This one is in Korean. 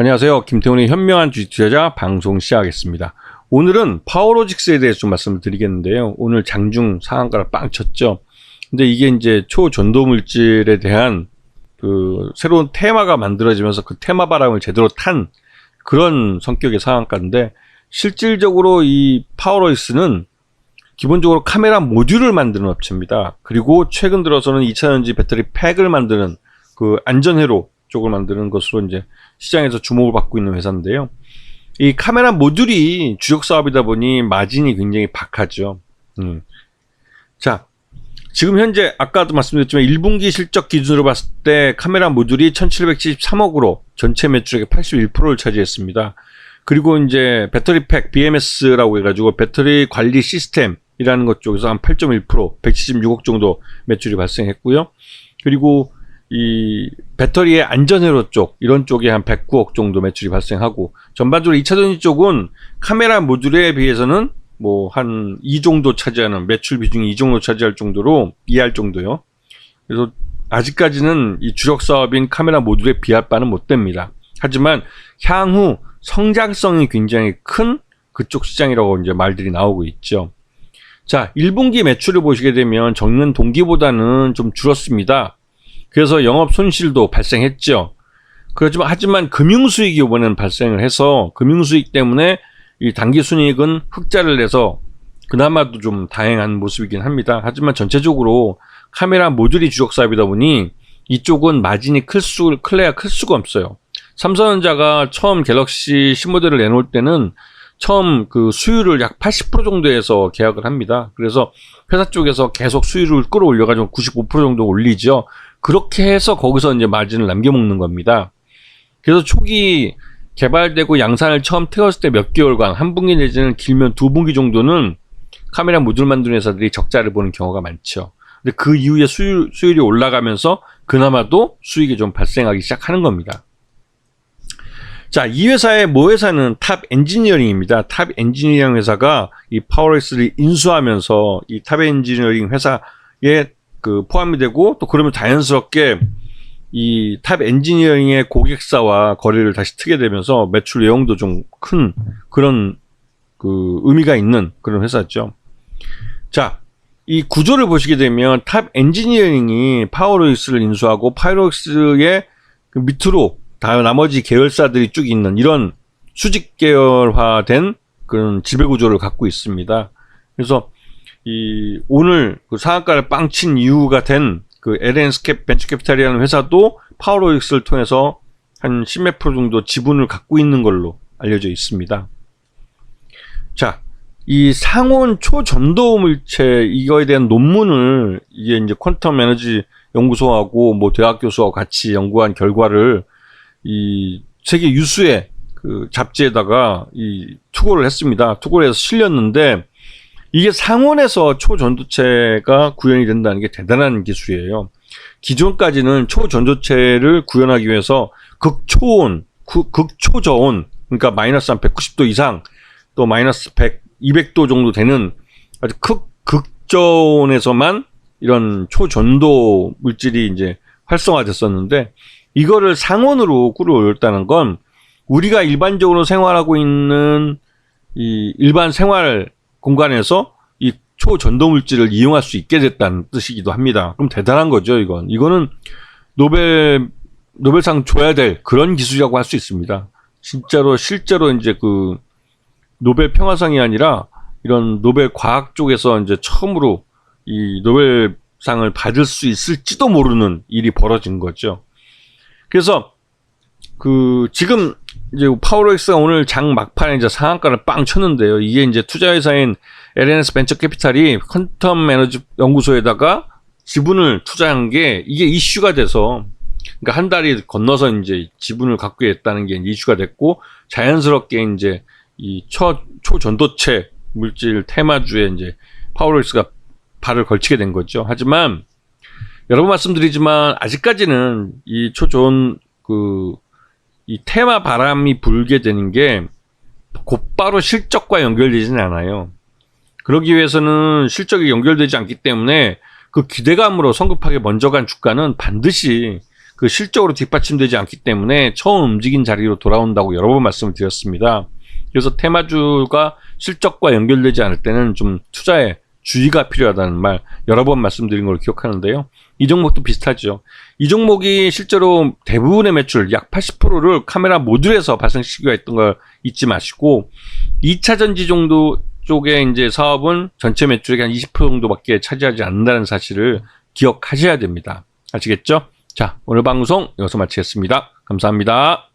안녕하세요. 김태훈의 현명한 주식 투자자 방송 시작하겠습니다. 오늘은 파워로직스에 대해서 좀 말씀을 드리겠는데요. 오늘 장중 상한가를 빵 쳤죠. 근데 이게 이제 초전도 물질에 대한 그 새로운 테마가 만들어지면서 그 테마 바람을 제대로 탄 그런 성격의 상한가인데, 실질적으로 이 파워로직스는 기본적으로 카메라 모듈을 만드는 업체입니다. 그리고 최근 들어서는 2차전지 배터리 팩을 만드는 그 안전회로 쪽을 만드는 것으로 이제 시장에서 주목을 받고 있는 회사인데요. 이 카메라 모듈이 주력 사업이다 보니 마진이 굉장히 박하죠. 자, 지금 현재 아까도 말씀드렸지만 1분기 실적 기준으로 봤을 때 카메라 모듈이 1773억으로 전체 매출액의 81%를 차지했습니다. 그리고 이제 배터리 팩 BMS라고 해가지고 배터리 관리 시스템이라는 것 쪽에서 한 8.1%, 176억 정도 매출이 발생했고요. 그리고 이 배터리의 안전회로 쪽, 이런 쪽에 한 109억 정도 매출이 발생하고, 전반적으로 2차전지 쪽은 카메라 모듈에 비해서는 뭐 한 2 정도 차지하는, 매출 비중이 2 정도 차지할 정도로, 이해할 정도요. 그래서 아직까지는 이 주력 사업인 카메라 모듈에 비할 바는 못 됩니다. 하지만 향후 성장성이 굉장히 큰 그쪽 시장이라고 이제 말들이 나오고 있죠. 자, 1분기 매출을 보시게 되면 전년 동기보다는 좀 줄었습니다. 그래서 영업 손실도 발생했죠. 하지만 금융수익이 이번에는 발생을 해서 금융수익 때문에 이 당기순이익은 흑자를 내서 그나마도 좀 다행한 모습이긴 합니다. 하지만 전체적으로 카메라 모듈이 주력 사업이다 보니 이쪽은 마진이 클래야 클 수가 없어요. 삼성전자가 처음 갤럭시 신모델을 내놓을 때는 처음 그 수율을 약 80% 정도에서 계약을 합니다. 그래서 회사 쪽에서 계속 수율을 끌어올려가지고 95% 정도 올리죠. 그렇게 해서 거기서 이제 마진을 남겨먹는 겁니다. 그래서 초기 개발되고 양산을 처음 태웠을 때 몇 개월간, 한 분기 내지는 길면 2분기 정도는 카메라 모듈 만드는 회사들이 적자를 보는 경우가 많죠. 근데 그 이후에 수율이 올라가면서 그나마도 수익이 좀 발생하기 시작하는 겁니다. 자, 이 회사의 모 회사는 탑 엔지니어링입니다. 탑 엔지니어링 회사가 이 파워로직스를 인수하면서 이 탑 엔지니어링 회사에 그 포함이 되고, 또 그러면 자연스럽게 이 탑 엔지니어링의 고객사와 거래를 다시 트게 되면서 매출 외형도 좀 큰 그런 그 의미가 있는 그런 회사죠. 자, 이 구조를 보시게 되면 탑 엔지니어링이 파워로직스를 인수하고 파워로직스의 그 밑으로 다 나머지 계열사들이 쭉 있는 이런 수직 계열화된 그런 지배 구조를 갖고 있습니다. 그래서 이 오늘 그 상한가를 빵 친 이유가 된 그 LNS 벤처캐피탈이라는 회사도 파워로직스를 통해서 한 10몇 프로 정도 지분을 갖고 있는 걸로 알려져 있습니다. 자, 이 상온 초전도 물체 이거에 대한 논문을 이게 이제 퀀텀 에너지 연구소하고 뭐 대학 교수와 같이 연구한 결과를 이 세계 유수의 그 잡지에다가 이 투고를 했습니다. 투고를 해서 실렸는데, 이게 상온에서 초전도체가 구현이 된다는 게 대단한 기술이에요. 기존까지는 초전도체를 구현하기 위해서 극초온, 극초저온, 그러니까 마이너스 한 190도 이상, 또 마이너스 100, 200도 정도 되는 아주 극저온에서만 이런 초전도 물질이 이제 활성화됐었는데, 이거를 상온으로 끌어올렸다는 건 우리가 일반적으로 생활하고 있는 이 일반 생활 공간에서 이 초전도 물질을 이용할 수 있게 됐다는 뜻이기도 합니다. 그럼 대단한 거죠, 이거는 노벨상 줘야 될 그런 기술이라고 할 수 있습니다. 실제로 이제 그 노벨 평화상이 아니라 이런 노벨 과학 쪽에서 이제 처음으로 이 노벨상을 받을 수 있을지도 모르는 일이 벌어진 거죠. 그래서 그 지금 이제 파워로직스가 오늘 장 막판에 이제 상한가를 빵 쳤는데요. 이게 이제 투자회사인 LNS 벤처캐피탈이 퀀텀 에너지 연구소에다가 지분을 투자한 게 이게 이슈가 돼서, 그러니까 한 달이 건너서 이제 지분을 갖고 있다는 게 이슈가 됐고, 자연스럽게 이제 이 초전도체 물질 테마주에 이제 파워로직스가 발을 걸치게 된 거죠. 하지만 여러 번 말씀드리지만 아직까지는 이 이 테마 바람이 불게 되는 게 곧바로 실적과 연결되지는 않아요. 그러기 위해서는 실적이 연결되지 않기 때문에 그 기대감으로 성급하게 먼저 간 주가는 반드시 그 실적으로 뒷받침되지 않기 때문에 처음 움직인 자리로 돌아온다고 여러 번 말씀을 드렸습니다. 그래서 테마주가 실적과 연결되지 않을 때는 좀 투자에 주의가 필요하다는 말 여러 번 말씀드린 걸 기억하는데요. 이 종목도 비슷하죠. 이 종목이 실제로 대부분의 매출 약 80%를 카메라 모듈에서 발생시키고 했던 걸 잊지 마시고 2차 전지 정도 쪽의 이제 사업은 전체 매출의 한 20% 정도밖에 차지하지 않는다는 사실을 기억하셔야 됩니다. 아시겠죠? 자, 오늘 방송 여기서 마치겠습니다. 감사합니다.